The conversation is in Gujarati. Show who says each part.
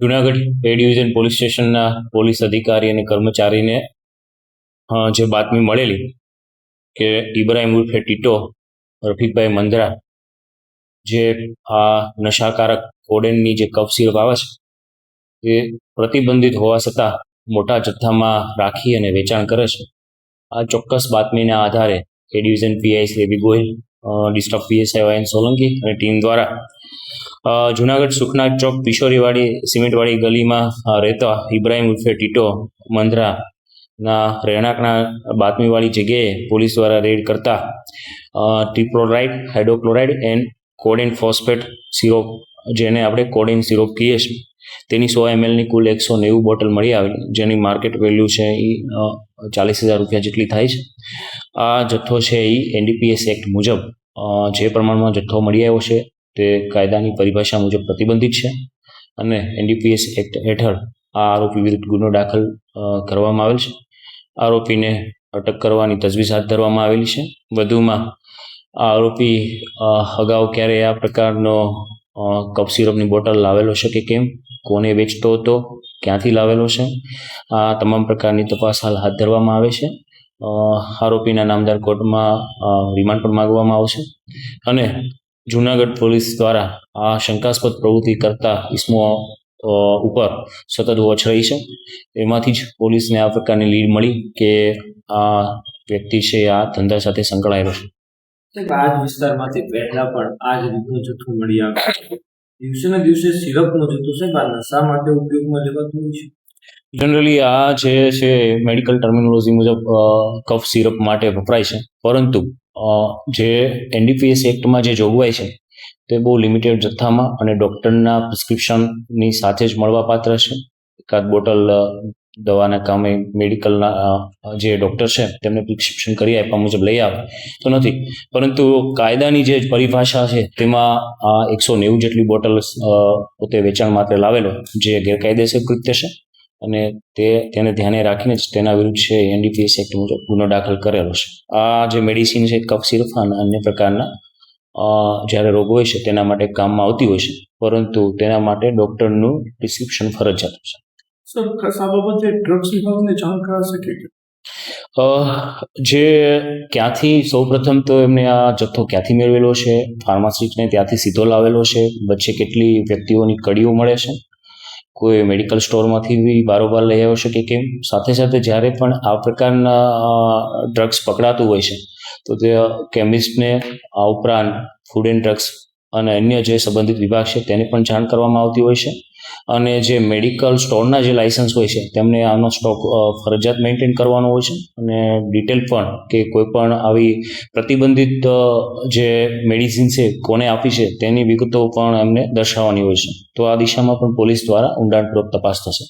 Speaker 1: જુનાગઢ એ ડિવિઝન પોલીસ સ્ટેશનના પોલીસ અધિકારી અને કર્મચારીને જે બાતમી મળેલી કે ઇબ્રાહિમ ઉર્ફે ટીટો રફીકભાઈ મંદરા જે આ નશાકારક કોડેનની જે કફ સિરપ આવે છે એ પ્રતિબંધિત હોવા છતાં મોટા જથ્થામાં રાખી અને વેચાણ કરે છે. આ ચોક્કસ બાતમીના આધારે A division PI Shri Ravi Gohil, district PSI Y N Solanki અને ટીમ દ્વારા જુનાગઢ સુખનાથ ચોક પિશોરીવાડી સિમેન્ટવાડી ગલીમાં રહેતા ઇબ્રાહિમ ઉર્ફે ટીટો મંદરાના રહેણાંકના બાતમીવાળી જગ્યાએ પોલીસ દ્વારા રેડ કરતા ટ્રિપ્લોરાઇડ, હાઇડ્રોક્લોરાઇડ એન્ડ કોડેન ફોસ્ફેટ સિરોપ, જેને આપણે કોડેન સિરોપ કહીએ છીએ, તેની 100 mlની કુલ 190 બોટલ મળી આવેલી, જેની માર્કેટ વેલ્યુ છે એ 40,000 રૂપિયા જેટલી થાય છે. આ જથ્થો છે એ એનડીપીએસ એક્ટ મુજબ જે પ્રમાણમાં જથ્થો મળી આવ્યો છે તે કાયદાની પરિભાષા મુજબ પ્રતિબંધિત છે અને એનડીપીએસ એક્ટ હેઠળ આ આરોપી વિરુદ્ધ ગુનો દાખલ કરવામાં આવેલ છે. આરોપીને અટક કરવાની તજવીજ હાથ ધરવામાં આવેલી છે. વધુમાં આ આરોપી અગાઉ ક્યારેય આ પ્રકારનો કફ સિરપની બોટલ લાવેલો છે કે કેમ, કોને વેચતો હતો, ક્યાંથી લાવેલો છે, આ તમામ પ્રકારની તપાસ હાલ હાથ ધરવામાં આવે છે. આરોપીના નામદાર કોર્ટમાં રિમાન્ડ પણ માંગવામાં આવશે અને જુનાગઢ પોલીસ દ્વારા આ શંકાસ્પદ પ્રવૃત્તિ કરતા ઇસમો ઉપર સતત વોચ રહી છે. એમાંથી જ પોલીસને આ પ્રકારની લીડ મળી કે આ વ્યક્તિ છે આ ધંધા સાથે સંકળાયેલો છે.
Speaker 2: આ જ વિસ્તારમાંથી પહેલા પણ આ જ રીતનો જથ્થો મળી આવ્યો. દિવસે ને દિવસે સિરપનો જથ્થો છે આ નશા માટે ઉપયોગમાં લેવાતો હોય છે.
Speaker 1: જનરલી આ જે છે મેડિકલ ટર્મિનોલોજી મુજબ કફ સિરપ માટે વપરાય છે, પરંતુ જે એનડીપીએસ એક્ટમાં જે જોગવાઈ છે તે બહુ લિમિટેડ જથ્થામાં અને ડૉક્ટરના પ્રિસ્ક્રિપ્શનની સાથે જ મળવાપાત્ર છે. એકાદ બોટલ દવાના કામે મેડિકલના જે ડૉક્ટર છે તેમને પ્રિસ્ક્રિપ્શન કરી આપ્યા મુજબ લઈ આવે તો નથી, પરંતુ કાયદાની જે પરિભાષા છે તેમાં 190 જેટલી બોટલ પોતે વેચાણ માટે લાવેલો, જે ગેરકાયદેસર કૃત્ય છે અને તેને ધ્યાને રાખીને જ તેના વિરુદ્ધ છે એનડીપીએસ એક્ટ મુજબ ગુનો દાખલ કરેલો છે. આ જે મેડિસિન છે કફ સિરપ અને અન્ય પ્રકારના જ્યારે રોગ હોય છે તેના માટે કામમાં આવતી હોય છે, પરંતુ તેના માટે ડૉક્ટરનું પ્રિસ્ક્રિપ્શન ફરજિયાત છે.
Speaker 2: સર, આ બાબતે ડ્રગ્સ વિભાગને જાણ કરાશે કે
Speaker 1: જે ક્યાંથી સૌપ્રથમ તો એમને આ જથ્થો ક્યાંથી મેળવેલો છે, ફાર્માસિસ્ટને ત્યાંથી સીધો લાવેલો છે, વચ્ચે કેટલી વ્યક્તિઓની કડીઓ મળે છે, કોઈ મેડિકલ સ્ટોરમાંથી બી બારોબાર લઈ આવ્યો છે કે કેમ, સાથે સાથે જ્યારે પણ આ પ્રકારના ડ્રગ્સ પકડાતું હોય છે તો તે કેમિસ્ટને આ ઉપરાંત ફૂડ એન્ડ ડ્રગ્સ અને અન્ય જે સંબંધિત વિભાગ છે તેને પણ જાણ કરવામાં આવતી હોય છે અને જે મેડિકલ સ્ટોરના જે લાયસન્સ હોય છે તેમને આનો સ્ટોક ફરજિયાત મેન્ટેન કરવાનો હોય છે અને ડિટેલ પણ કે કોઈ પણ આવી પ્રતિબંધિત જે મેડિસિન છે કોને આપી છે તેની વિગતો પણ એમને દર્શાવવાની હોય છે. તો આ દિશામાં પણ પોલીસ દ્વારા ઊંડાણપૂર્વક તપાસ થશે.